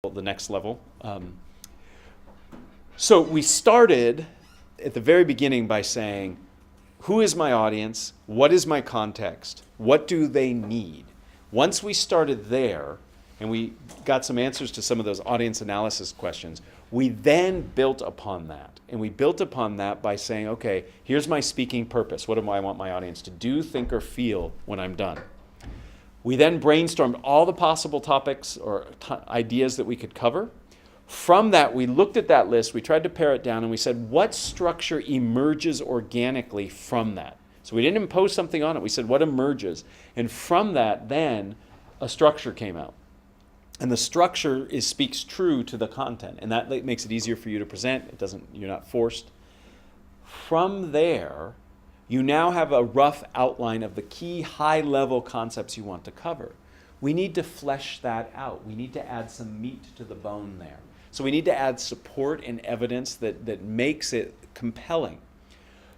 the next level. So we started at the very beginning by saying, who is my audience? What is my context? What do they need? Once we started there, and we got some answers to some of those audience analysis questions, we then built upon that. And we built upon that by saying, okay, here's my speaking purpose. What do I want my audience to do, think, or feel when I'm done? We then brainstormed all the possible topics or ideas that we could cover. From that, we looked at that list, we tried to pare it down, and we said, what structure emerges organically from that? So we didn't impose something on it, we said, what emerges? And from that, then, a structure came out. And the structure speaks true to the content, and that makes it easier for you to present. You're not forced. From there, you now have a rough outline of the key high-level concepts you want to cover. We need to flesh that out. We need to add some meat to the bone there. So we need to add support and evidence that makes it compelling.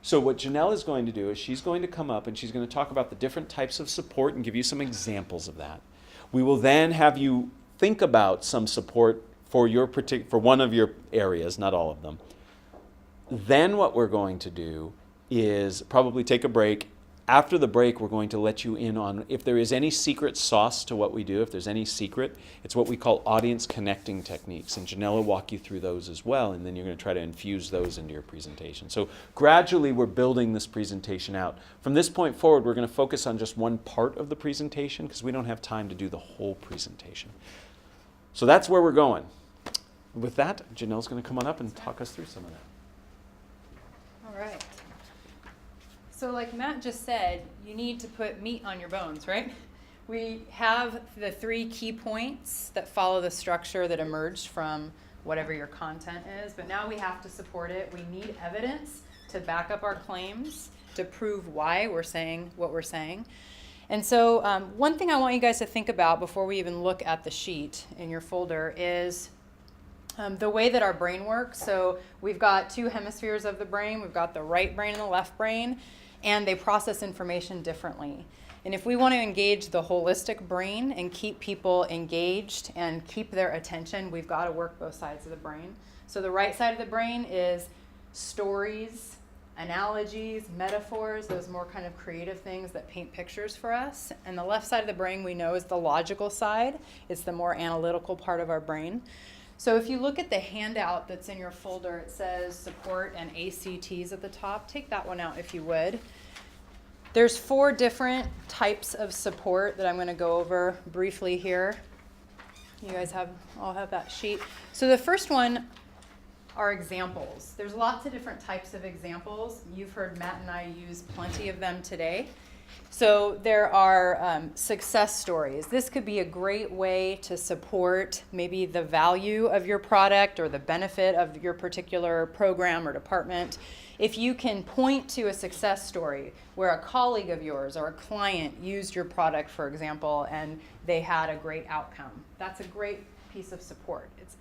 So what Janelle is going to do is she's going to come up and she's going to talk about the different types of support and give you some examples of that. We will then have you think about some support for one of your areas, not all of them. Then what we're going to do is probably take a break. After the break, we're going to let you in on if there is any secret sauce to what we do, if there's any secret, it's what we call audience connecting techniques. And Janelle will walk you through those as well, and then you're going to try to infuse those into your presentation. So gradually, we're building this presentation out. From this point forward, we're going to focus on just one part of the presentation because we don't have time to do the whole presentation. So that's where we're going. With that, Janelle's going to come on up and talk us through some of that. All right. So like Matt just said, you need to put meat on your bones, right? We have the 3 key points that follow the structure that emerged from whatever your content is, but now we have to support it. We need evidence to back up our claims, to prove why we're saying what we're saying. And so one thing I want you guys to think about before we even look at the sheet in your folder is the way that our brain works. So we've got 2 hemispheres of the brain. We've got the right brain and the left brain, and they process information differently. And if we want to engage the holistic brain and keep people engaged and keep their attention, we've got to work both sides of the brain. So the right side of the brain is stories, analogies, metaphors, those more kind of creative things that paint pictures for us. And the left side of the brain we know is the logical side. It's the more analytical part of our brain. So if you look at the handout that's in your folder, it says support and ACTs at the top. Take that one out if you would. There's 4 different types of support that I'm going to go over briefly here. You guys all have that sheet. So the first one are examples. There's lots of different types of examples. You've heard Matt and I use plenty of them today. So there are success stories. This could be a great way to support maybe the value of your product or the benefit of your particular program or department. If you can point to a success story where a colleague of yours or a client used your product, for example, and they had a great outcome, that's a great piece of support. It's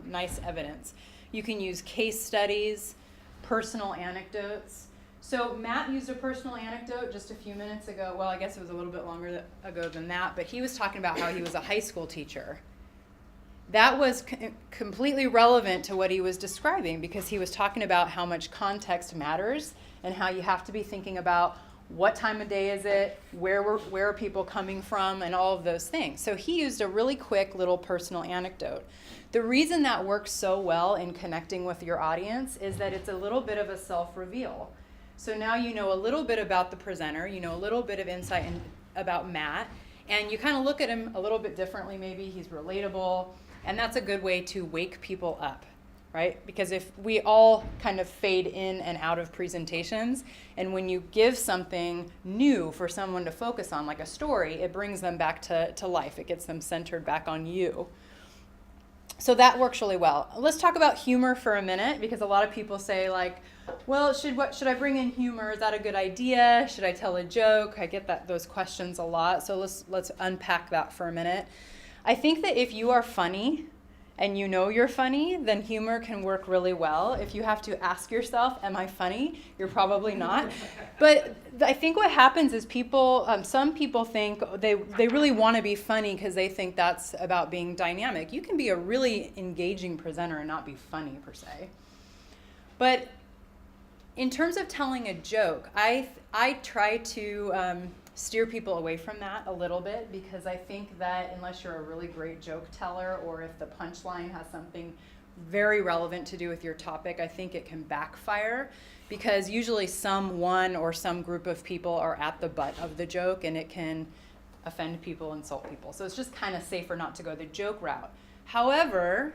nice evidence. You can use case studies, personal anecdotes. So Matt used a personal anecdote just a few minutes ago. Well, I guess it was a little bit longer ago than that, but he was talking about how he was a high school teacher. That was completely relevant to what he was describing because he was talking about how much context matters and how you have to be thinking about what time of day is it, where are people coming from, and all of those things. So he used a really quick little personal anecdote. The reason that works so well in connecting with your audience is that it's a little bit of a self-reveal. So now you know a little bit about the presenter, you know a little bit of insight about Matt, and you kind of look at him a little bit differently maybe. He's relatable, and that's a good way to wake people up, right? Because if we all kind of fade in and out of presentations, and when you give something new for someone to focus on, like a story, it brings them back to life. It gets them centered back on you. So that works really well. Let's talk about humor for a minute, because a lot of people say like, well, should I bring in humor? Is that a good idea? Should I tell a joke? I get those questions a lot. So let's unpack that for a minute. I think that if you are funny and you know you're funny, then humor can work really well. If you have to ask yourself, am I funny? You're probably not. But I think what happens is people, some people think they really want to be funny because they think that's about being dynamic. You can be a really engaging presenter and not be funny per se. But in terms of telling a joke, I try to steer people away from that a little bit, because I think that unless you're a really great joke teller, or if the punchline has something very relevant to do with your topic, I think it can backfire, because usually someone or some group of people are at the butt of the joke, and it can offend people, insult people. So it's just kind of safer not to go the joke route. However,